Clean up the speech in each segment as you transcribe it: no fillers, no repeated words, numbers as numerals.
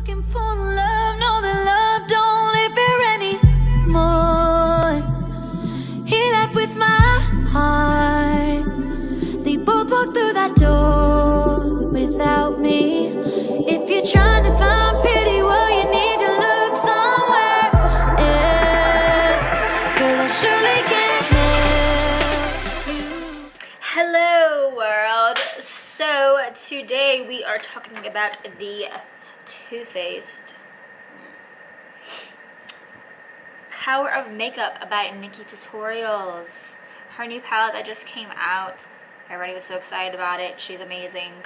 looking for love, know that love don't live here anymore. He left with my heart. They both walked through that door without me. If you're trying to find pity, well, you need to look somewhere else, 'cause I surely can't help you. Hello world. So today we are talking about the Too Faced Power of Makeup by Nikkietutorials. Her new palette that just came out. Everybody was so excited about it. She's amazing.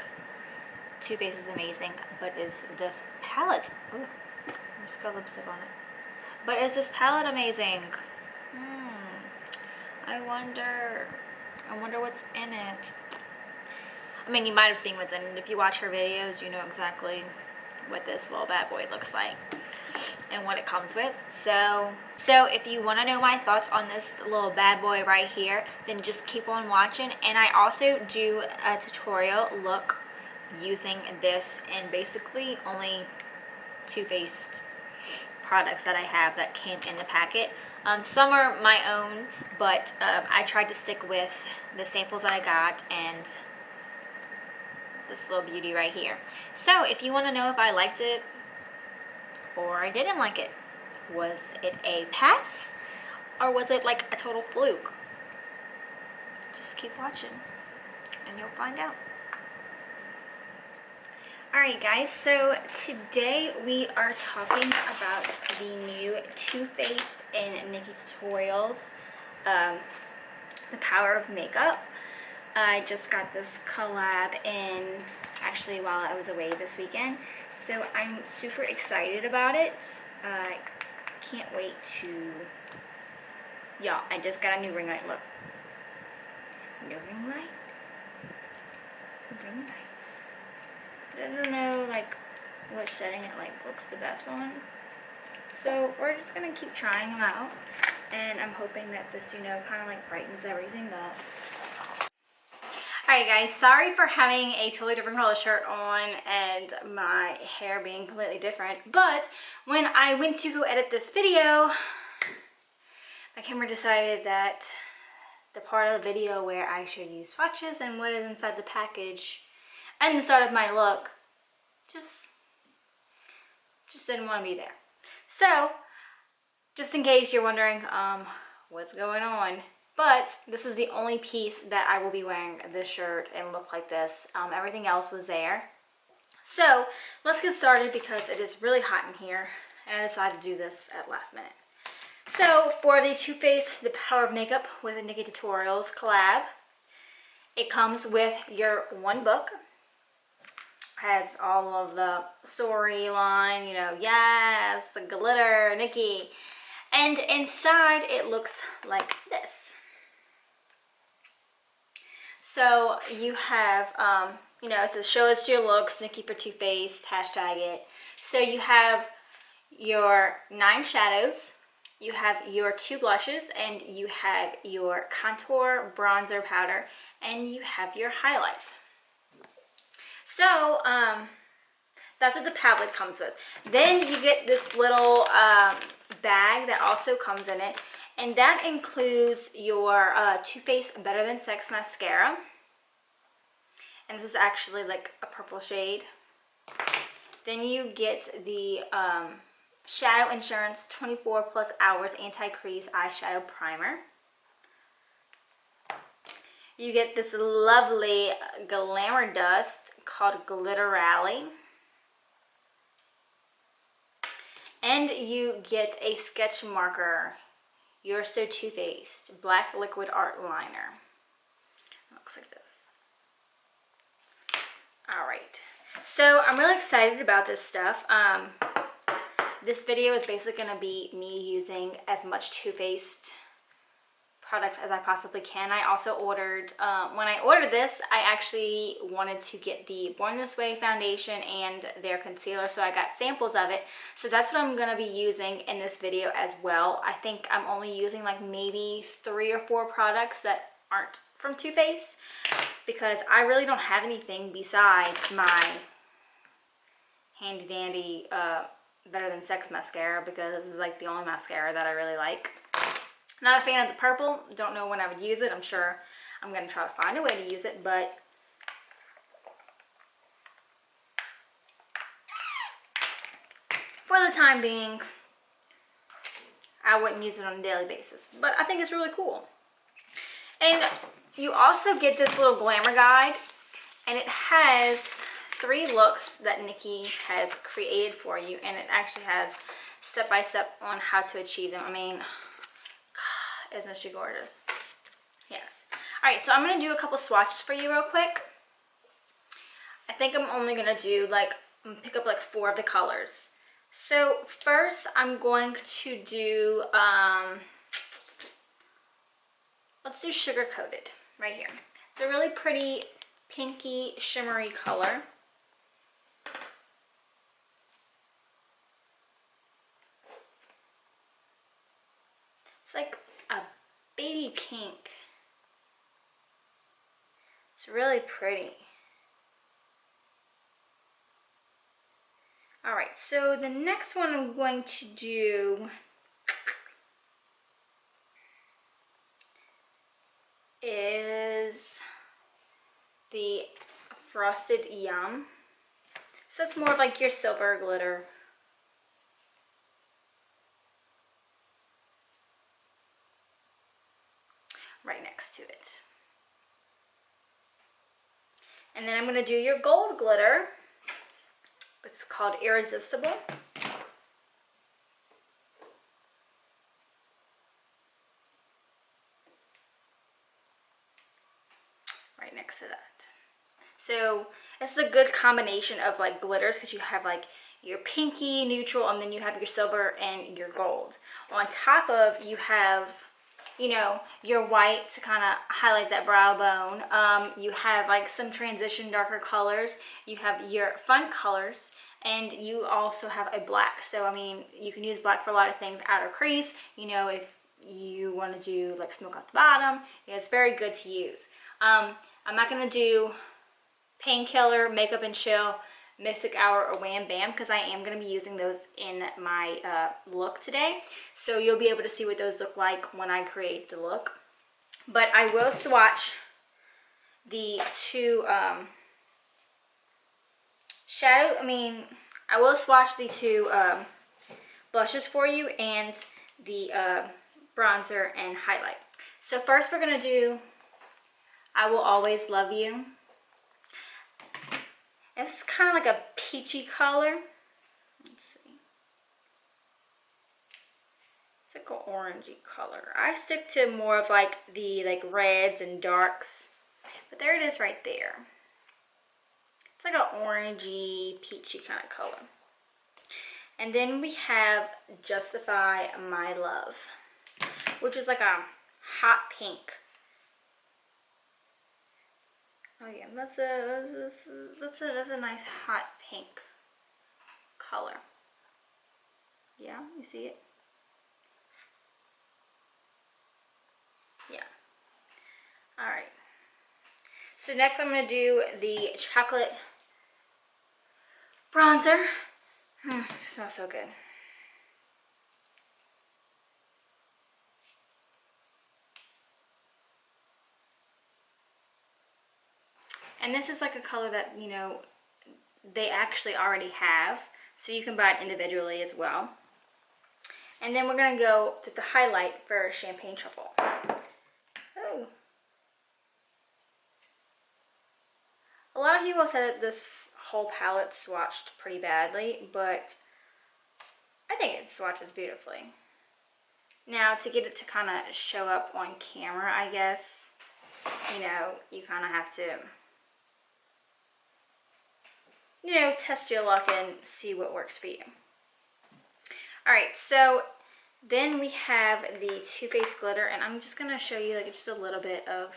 Too Faced is amazing, but is this palette? Ooh, there's got lipstick on it. But is this palette amazing? I wonder what's in it. I mean, you might have seen what's in it. If you watch her videos, you know exactly what this little bad boy looks like and what it comes with. So if you want to know my thoughts on this little bad boy right here, then just keep on watching. And I also do a tutorial look using this and basically only Too Faced products that I have that came in the packet. Some are my own, but I tried to stick with the samples that I got and this little beauty right here. So if you want to know if I liked it or I didn't like it, was it a pass or was it like a total fluke? Just keep watching and you'll find out. Alright guys, so today we are talking about the new Too Faced and Nikkietutorials, the Power of Makeup. I just got this collab in actually while I was away this weekend, so I'm super excited about it. I can't wait to, y'all, I just got a new ring light. Look, new ring light, ring lights. But I don't know like which setting it like looks the best on, so we're just gonna keep trying them out, and I'm hoping that this, you know, kind of like brightens everything up. Alright guys, sorry for having a totally different color shirt on and my hair being completely different, but when I went to go edit this video, my camera decided that the part of the video where I should use swatches and what is inside the package and the start of my look just didn't want to be there. So, just in case you're wondering what's going on, but this is the only piece that I will be wearing this shirt and look like this. Everything else was there. So let's get started because it is really hot in here and I decided to do this at last minute. So for the Too Faced The Power of Makeup with the Nikkietutorials collab, it comes with your one book. Has all of the storyline, you know, yes, the glitter, Nikki. And inside it looks like this. So you have, you know, it says show us your looks, Nikki for Too Faced, hashtag it. So you have your 9 shadows, you have your 2 blushes, and you have your contour bronzer powder, and you have your highlight. So that's what the palette comes with. Then you get this little bag that also comes in it. And that includes your Too Faced Better Than Sex mascara. And this is actually like a purple shade. Then you get the Shadow Insurance 24 Plus Hours Anti-Crease Eyeshadow Primer. You get this lovely glamour dust called Glitterally. And you get a sketch marker. You're So Too Faced Black Liquid Art Liner. It looks like this. Alright, so I'm really excited about this stuff. This video is basically going to be me using as much Too Faced products as I possibly can. I also ordered, when I ordered this, I actually wanted to get the Born This Way foundation and their concealer, so I got samples of it. So that's what I'm going to be using in this video as well. I think I'm only using like maybe 3 or 4 products that aren't from Too Faced, because I really don't have anything besides my handy dandy Better Than Sex mascara, because this is like the only mascara that I really like. Not a fan of the purple. Don't know when I would use it. I'm sure I'm going to try to find a way to use it, but for the time being, I wouldn't use it on a daily basis. But I think it's really cool. And you also get this little glamour guide, and it has 3 looks that Nikki has created for you, and it actually has step-by-step on how to achieve them. I mean, God, isn't she gorgeous? Yes. All right, so I'm going to do a couple swatches for you real quick. I think I'm only going to do like, pick up like 4 of the colors. So first I'm going to do, let's do Sugar Coated right here. It's a really pretty pinky shimmery color. It's like a baby pink. It's really pretty. All right, so the next one I'm going to do is the Frosted Yum. So it's more of like your silver glitter. Right next to it. And then I'm going to do your gold glitter. It's called Irresistible. Right next to that. So this is a good combination of like glitters, because you have like your pinky, neutral, and then you have your silver and your gold. On top of, you have, you know, your white to kind of highlight that brow bone. You have like some transition darker colors. You have your fun colors, and you also have a black. So I mean, you can use black for a lot of things. Outer crease, you know, if you want to do like smoke out the bottom, yeah, it's very good to use. I'm not going to do Painkiller, Makeup and Chill, Mystic Hour, or Wham Bam, because I am going to be using those in my look today. So you'll be able to see what those look like when I create the look. But I will swatch the 2 I will swatch the 2 blushes for you, and the bronzer and highlight. So first we're going to do I Will Always Love You. It's kind of like a peachy color. Let's see. It's like an orangey color. I stick to more of like the reds and darks. But there it is right there. It's like an orangey, peachy kind of color. And then we have Justify My Love, which is like a hot pink. Oh yeah, that's a nice hot pink color. Yeah, you see it? Yeah. All right. So next I'm going to do the chocolate bronzer. It smells so good. And this is like a color that, you know, they actually already have. So you can buy it individually as well. And then we're going to go with the highlight for Champagne Truffle. Oh. A lot of people said that this whole palette swatched pretty badly, but I think it swatches beautifully. Now, to get it to kind of show up on camera, I guess, you know, you kind of have to, you know, test your luck and see what works for you. Alright, so then we have the Too Faced glitter, and I'm just going to show you like just a little bit of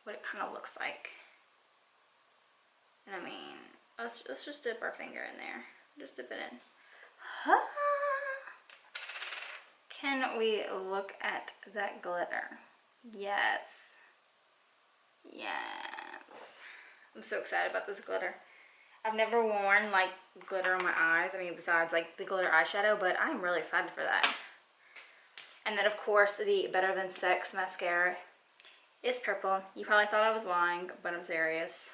what it kind of looks like. And I mean, let's just dip our finger in there. Just dip it in. Can we look at that glitter? Yes. Yes. I'm so excited about this glitter. I've never worn like glitter on my eyes. I mean, besides like the glitter eyeshadow, but I'm really excited for that. And then of course the Better Than Sex mascara is purple. You probably thought I was lying, but I'm serious.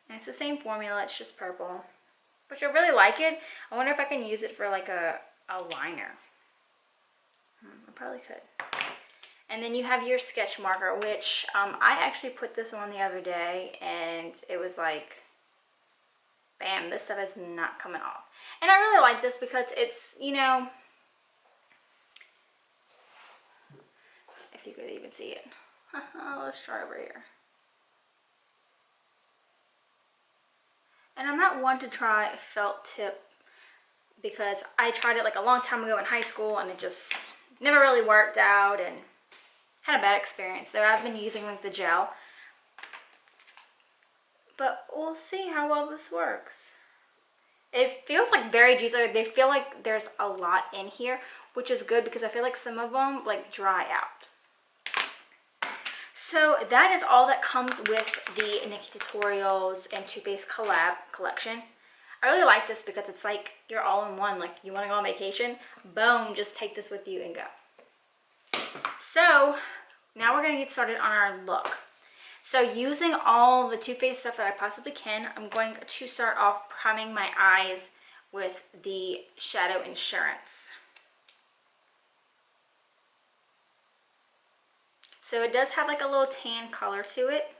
And it's the same formula, it's just purple. But I really like it. I wonder if I can use it for like a liner. I probably could. And then you have your sketch marker, which I actually put this on the other day and it was like, bam, this stuff is not coming off. And I really like this because it's, you know, if you could even see it. Let's try over here. And I'm not one to try a felt tip because I tried it like a long time ago in high school and it just never really worked out and had a bad experience. So I've been using like the gel. But we'll see how well this works. It feels like very juicy. Like, they feel like there's a lot in here, which is good because I feel like some of them like dry out. So that is all that comes with the Nikkietutorials and Too Faced collab collection. I really like this because it's like you're all in one. Like you want to go on vacation, boom, just take this with you and go. So now we're going to get started on our look. So using all the Too Faced stuff that I possibly can, I'm going to start off priming my eyes with the Shadow Insurance. So it does have like a little tan color to it.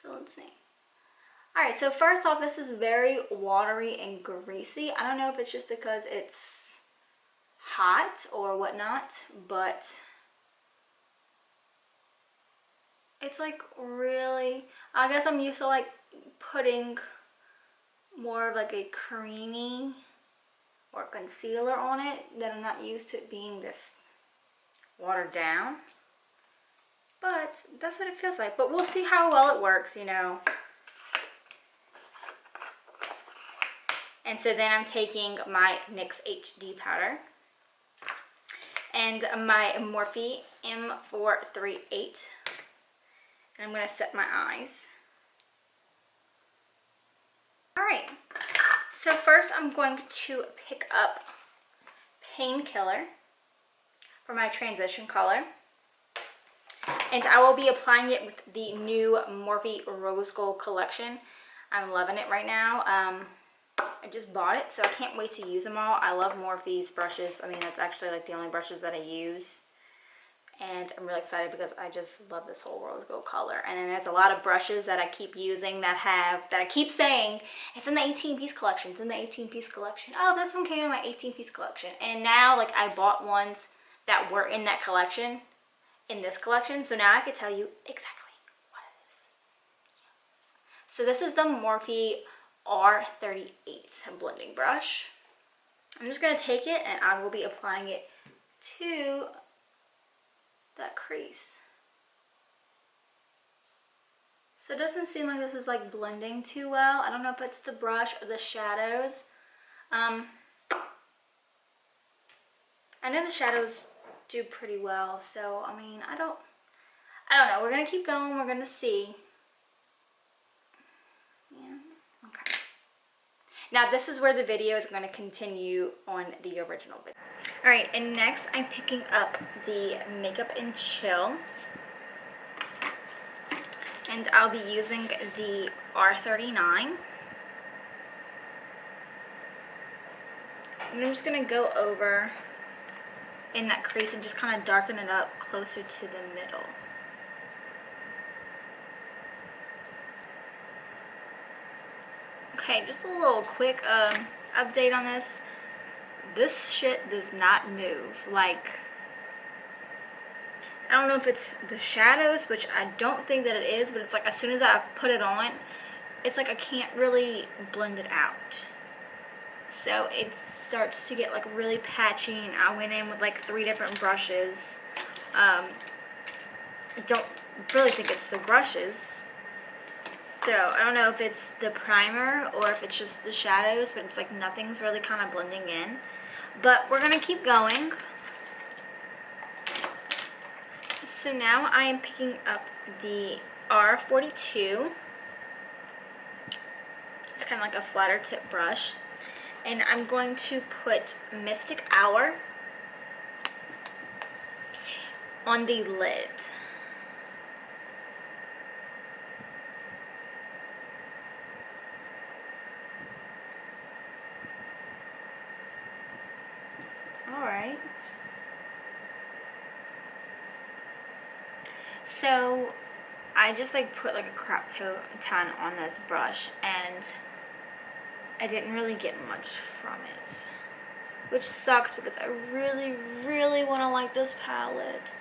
So let's see. Alright, so first off, this is very watery and greasy. I don't know if it's just because it's hot or whatnot, but it's like really, I guess I'm used to like putting more of like a creamy or concealer on it, that I'm not used to it being this watered down. But that's what it feels like. But we'll see how well it works, you know. And so then I'm taking my NYX HD powder and my Morphe M438. And I'm going to set my eyes. Alright, so first I'm going to pick up Painkiller for my transition color. And I will be applying it with the new Morphe Rose Gold collection. I'm loving it right now. I just bought it, so I can't wait to use them all. I love Morphe's brushes. I mean, that's actually like the only brushes that I use. And I'm really excited because I just love this whole rose gold color. And then there's a lot of brushes that I keep using that I keep saying, it's in the 18-piece collection, it's in the 18-piece collection. Oh, this one came in my 18-piece collection. And now, like, I bought ones that were in that collection, in this collection. So now I can tell you exactly what it is. So this is the Morphe R38 blending brush. I'm just going to take it and I will be applying it to that crease. So it doesn't seem like this is like blending too well. I don't know if it's the brush or the shadows. I know the shadows do pretty well, so I mean, I don't know. We're gonna keep going. We're gonna see. Yeah. Okay. Now this is where the video is going to continue on the original video. Alright, and next I'm picking up the Makeup and Chill. And I'll be using the R39. And I'm just going to go over in that crease and just kind of darken it up closer to the middle. Okay, just a little quick update on this. This shit does not move. Like, I don't know if it's the shadows, which I don't think that it is, but it's like as soon as I put it on, it's like I can't really blend it out. So it starts to get like really patchy, and I went in with like 3 different brushes. I don't really think it's the brushes. So I don't know if it's the primer or if it's just the shadows, but it's like nothing's really kind of blending in. But we're going to keep going. So now I am picking up the R42. It's kind of like a flatter tip brush. And I'm going to put Mystic Hour on the lid. Alright. So I just like put like a crap ton on this brush, and I didn't really get much from it, which sucks because I really, really want to like this palette.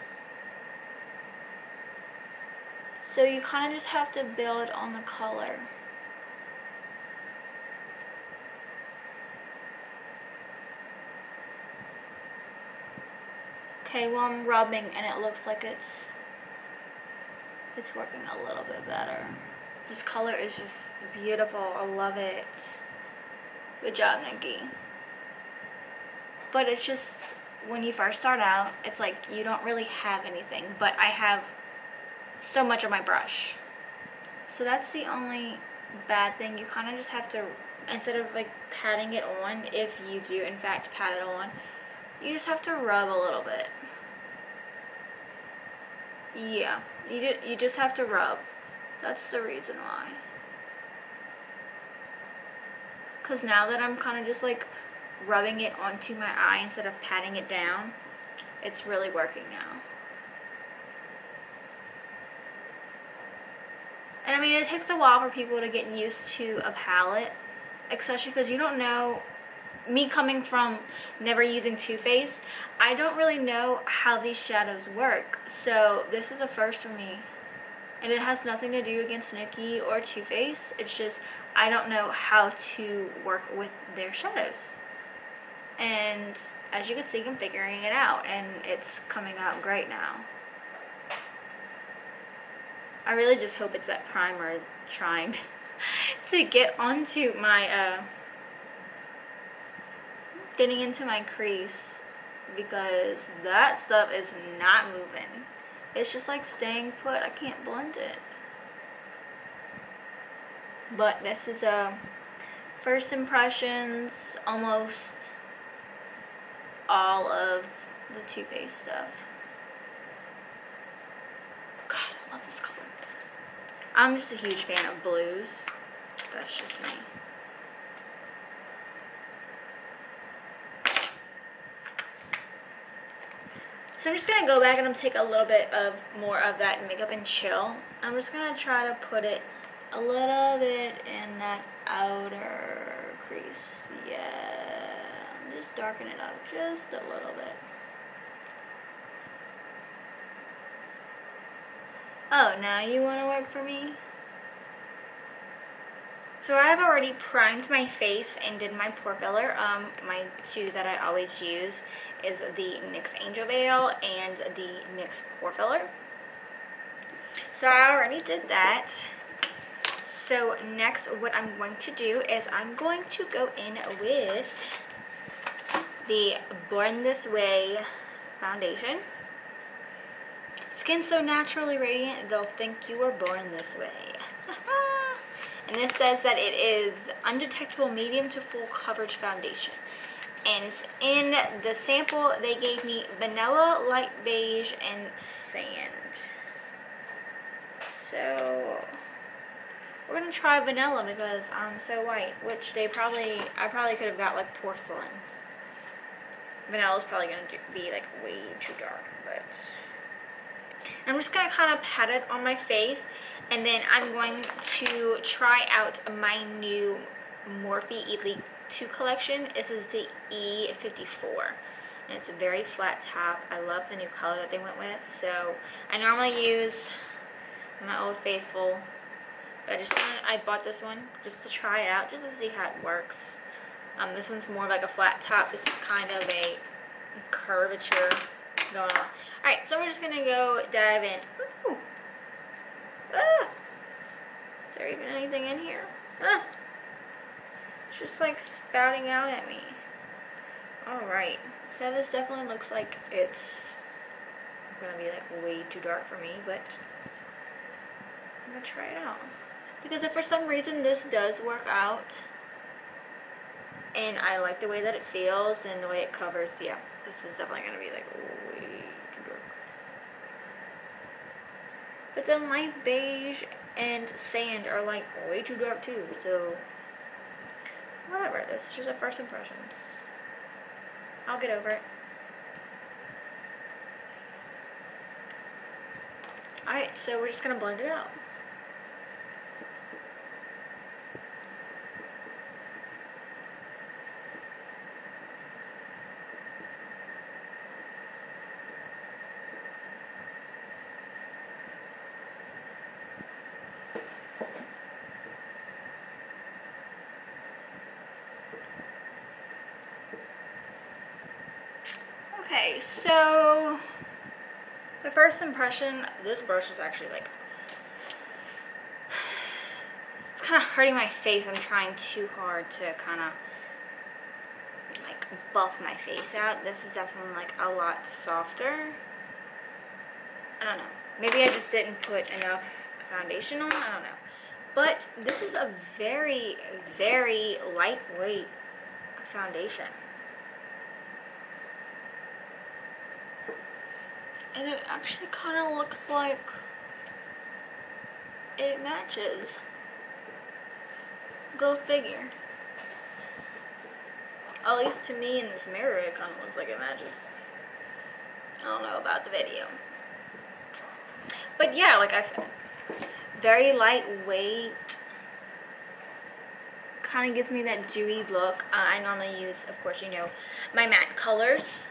So you kind of just have to build on the color. Okay, well I'm rubbing and it looks like it's working a little bit better. This color is just beautiful. I love it. Good job, Nikki. But it's just, when you first start out, it's like you don't really have anything, but I have so much on my brush. So that's the only bad thing. You kind of just have to, instead of like patting it on, if you do in fact pat it on, you just have to rub a little bit. Yeah, you just have to rub. That's the reason why. Because now that I'm kind of just like rubbing it onto my eye instead of patting it down, it's really working now. And I mean, it takes a while for people to get used to a palette, especially because you don't know, me coming from never using Too Faced, I don't really know how these shadows work. So this is a first for me. And it has nothing to do against Nikkie or Too Faced. It's just, I don't know how to work with their shadows. And as you can see, I'm figuring it out, and it's coming out great now. I really just hope it's that primer trying to get onto my, getting into my crease, because that stuff is not moving. It's just like staying put. I can't blend it. But this is first impressions, almost all of the Too Faced stuff. God, I love this color. I'm just a huge fan of blues. That's just me. So I'm just going to go back and I'm take a little bit of more of that Makeup and Chill. I'm just going to try to put it a little bit in that outer crease. Yeah, just darken it up just a little bit. Oh, now you want to work for me? So I have already primed my face and did my pore filler. My two that I always use is the NYX Angel Veil and the NYX Pore Filler. So I already did that. So next what I'm going to do is I'm going to go in with the Born This Way foundation. Skin so naturally radiant, they'll think you were born this way. And this says that it is undetectable medium to full coverage foundation. And in the sample, they gave me vanilla, light beige, and sand. So we're gonna try vanilla because I'm so white, which I probably could have got like porcelain. Vanilla's probably gonna be like way too dark, but I'm just gonna kind of pat it on my face, and then I'm going to try out my new Morphe Elite 2 collection. This is the E54, and it's a very flat top. I love the new color that they went with. So I normally use my Old Faithful, but I bought this one just to try it out, just to see how it works. This one's more like a flat top. This is kind of a curvature going on. Alright, so we're just gonna go dive in. Ooh. Ah. Is there even anything in here? Ah. It's just like spouting out at me. Alright, so this definitely looks like it's gonna be like way too dark for me, but I'm gonna try it out. Because if for some reason this does work out and I like the way that it feels and the way it covers, yeah, this is definitely gonna be like way too dark. But then light beige and sand are like way too dark too, so whatever, that's just a first impressions. I'll get over it. Alright, so we're just gonna blend it out. Okay, so the first impression, this brush is actually like, it's kind of hurting my face. I'm trying too hard to kind of like buff my face out. This is definitely like a lot softer. I don't know. Maybe I just didn't put enough foundation on. I don't know. But this is a very, very lightweight foundation. And it actually kind of looks like it matches. Go figure. At least to me in this mirror, it kind of looks like it matches. I don't know about the video. But yeah, like very lightweight. Kind of gives me that dewy look. I normally use, of course, you know, my matte colors.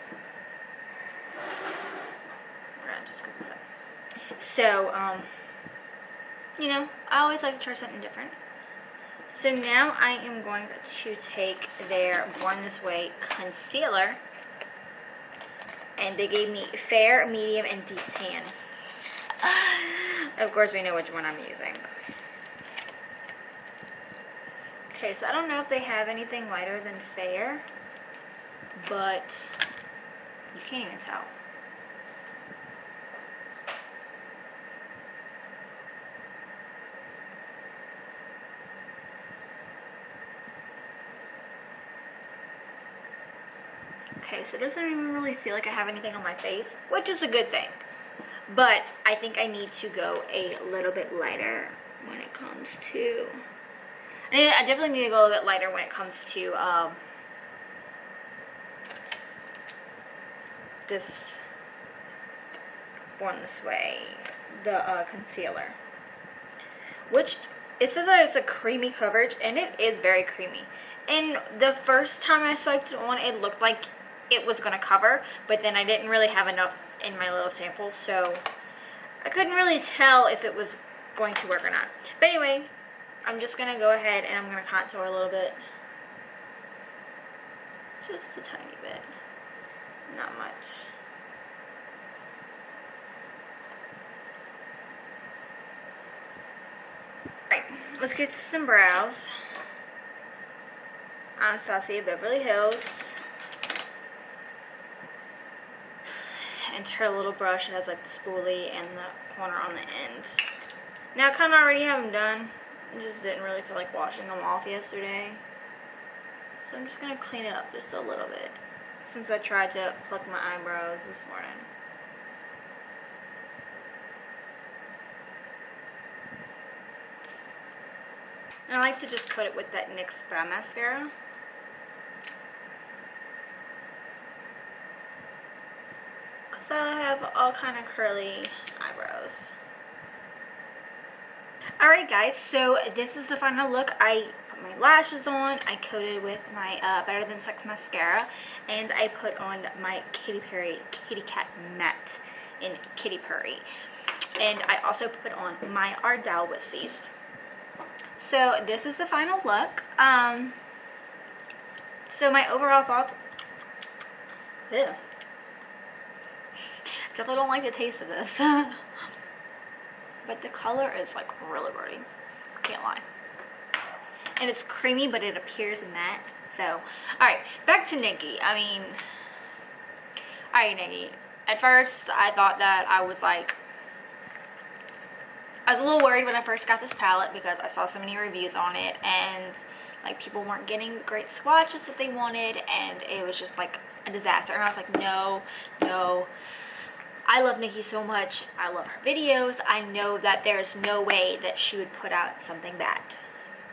So, you know, I always like to try something different. So now I am going to take their Born This Way concealer. And they gave me fair, medium, and deep tan. Of course, we know which one I'm using. Okay, so I don't know if they have anything lighter than fair. But you can't even tell. Okay, so it doesn't even really feel like I have anything on my face, which is a good thing. But I think I need to go a little bit lighter when it comes to... I definitely need to go a little bit lighter when it comes to this Born This Way, the concealer. Which, it says that it's a creamy coverage, and it is very creamy. And the first time I swiped it on, it looked like it was going to cover, but then I didn't really have enough in my little sample, so I couldn't really tell if it was going to work or not. But anyway, I'm just going to go ahead and I'm going to contour a little bit. Just a tiny bit. Not much. Alright, let's get to some brows. Anastasia, Beverly Hills. And her little brush has like the spoolie and the corner on the ends. Now I kind of already have them done. I just didn't really feel like washing them off yesterday. So I'm just going to clean it up just a little bit. Since I tried to pluck my eyebrows this morning. And I like to just coat it with that NYX Brow Mascara. So I have all kind of curly eyebrows. Alright guys, so this is the final look. I put my lashes on, I coated with my Better Than Sex mascara, and I put on my Katy Perry Kitty Cat Matte in Kitty Perry. And I also put on my Ardel Wispies. So this is the final look. So my overall thoughts, ew. Definitely don't like the taste of this. But the color is like really pretty. Can't lie. And it's creamy, but it appears matte. So, alright, back to Nikki. I mean, alright, Nikki. At first, I thought that I was a little worried when I first got this palette because I saw so many reviews on it and like people weren't getting great swatches that they wanted, and it was just like a disaster. And I was like, no. I love Nikkie so much. I love her videos. I know that there's no way that she would put out something bad.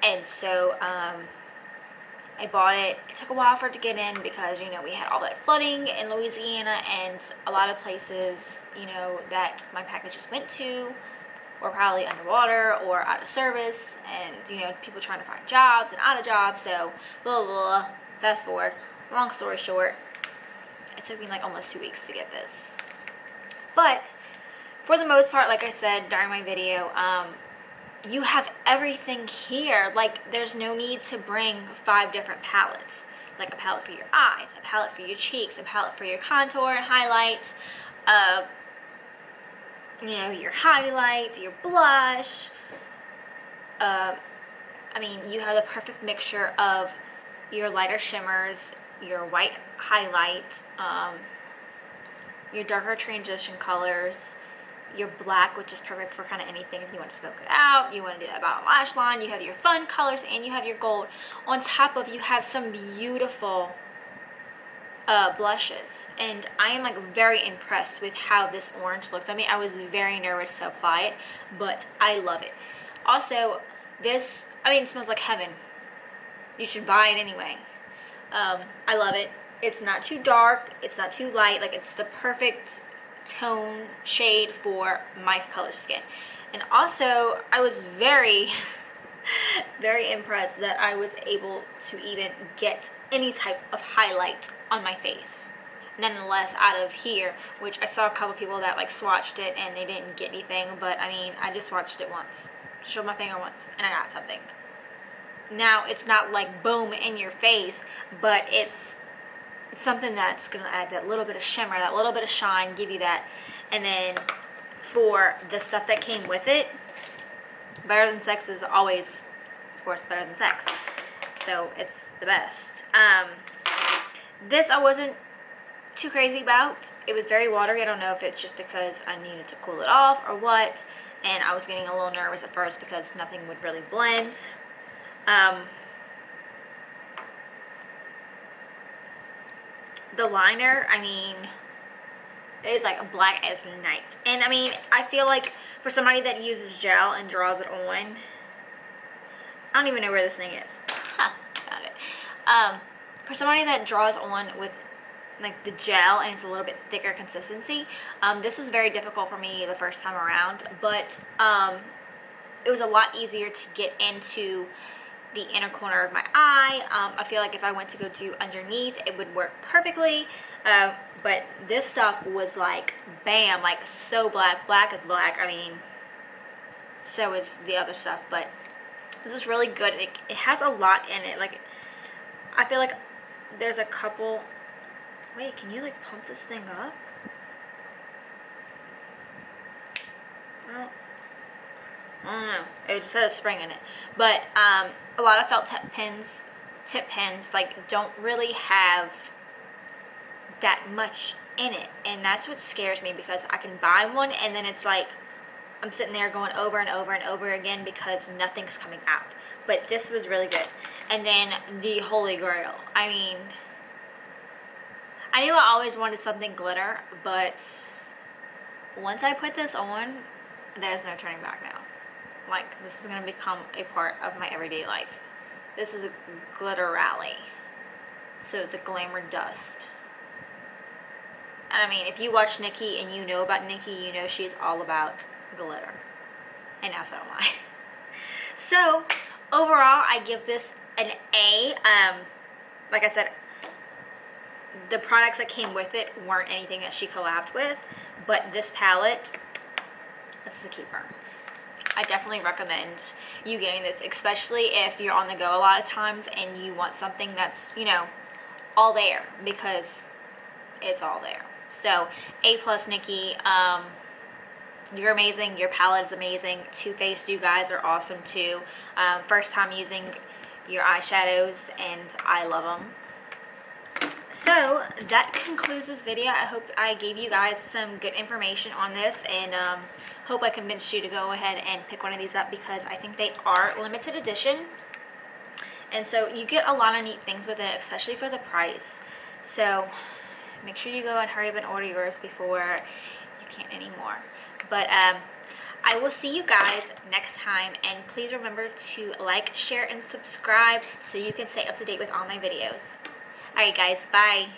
And so I bought it. It took a while for it to get in because, you know, we had all that flooding in Louisiana, and a lot of places, you know, that my packages went to were probably underwater or out of service, and, you know, people trying to find jobs and out of jobs, so blah, blah, blah. Fast forward. Long story short, it took me like almost 2 weeks to get this. But for the most part, like I said during my video, you have everything here. Like, there's no need to bring 5 different palettes. Like a palette for your eyes, a palette for your cheeks, a palette for your contour and highlights, you know, your highlight, your blush. I mean, you have the perfect mixture of your lighter shimmers, your white highlight, your darker transition colors, your black, which is perfect for kind of anything if you want to smoke it out, you want to do that bottom lash line, you have your fun colors, and you have your gold. On top of, you have some beautiful blushes, and I am like very impressed with how this orange looks on me. I was very nervous to apply it, but I love it. Also, this, I mean, it smells like heaven. You should buy it anyway. I love it. It's not too dark, it's not too light, like it's the perfect tone shade for my color skin. And also, I was very very impressed that I was able to even get any type of highlight on my face, nonetheless, out of here, which I saw a couple people that like swatched it and they didn't get anything, but I mean, I just swatched it once, showed my finger once, and I got something. Now, it's not like boom in your face, but it's something that's gonna add that little bit of shimmer, that little bit of shine, give you that. And then for the stuff that came with it, better than sex is always, of course, better than sex, so it's the best. This I wasn't too crazy about. It was very watery. I don't know if it's just because I needed to cool it off or what, and I was getting a little nervous at first because nothing would really blend. The liner, I mean, it's like black as night. And I mean, I feel like for somebody that uses gel and draws it on, I don't even know where this thing is. Found it. For somebody that draws on with like the gel and it's a little bit thicker consistency, this was very difficult for me the first time around, but it was a lot easier to get into the inner corner of my eye. I feel like if I went to go do underneath, it would work perfectly, but this stuff was like bam, like so black as black. I mean, so is the other stuff, but this is really good. It has a lot in it. Like, I feel like there's a couple, wait, can you like pump this thing up? Well, I don't know, it just has a spring in it, but a lot of felt tip pens like don't really have that much in it, and that's what scares me, because I can buy one and then it's like I'm sitting there going over and over and over again because nothing's coming out. But this was really good. And then the holy grail, I mean, I knew I always wanted something glitter, but once I put this on, there's no turning back now. Like, this is going to become a part of my everyday life. This is a glitterally, so it's a glamour dust. And I mean, if you watch Nikkie and you know about Nikkie, you know she's all about glitter. And now so am I. So, overall, I give this an A. Like I said, the products that came with it weren't anything that she collabed with, but this palette, this is a keeper. I definitely recommend you getting this, especially if you're on the go a lot of times and you want something that's, you know, all there, because it's all there. So, A+ Nikkie. You're amazing. Your palette is amazing. Too Faced, you guys are awesome too. First time using your eyeshadows and I love them. So that concludes this video. I hope I gave you guys some good information on this, and hope I convinced you to go ahead and pick one of these up, because I think they are limited edition. And so you get a lot of neat things with it, especially for the price. So make sure you go and hurry up and order yours before you can't anymore. But I will see you guys next time, and please remember to like, share, and subscribe so you can stay up to date with all my videos. Alright guys, bye!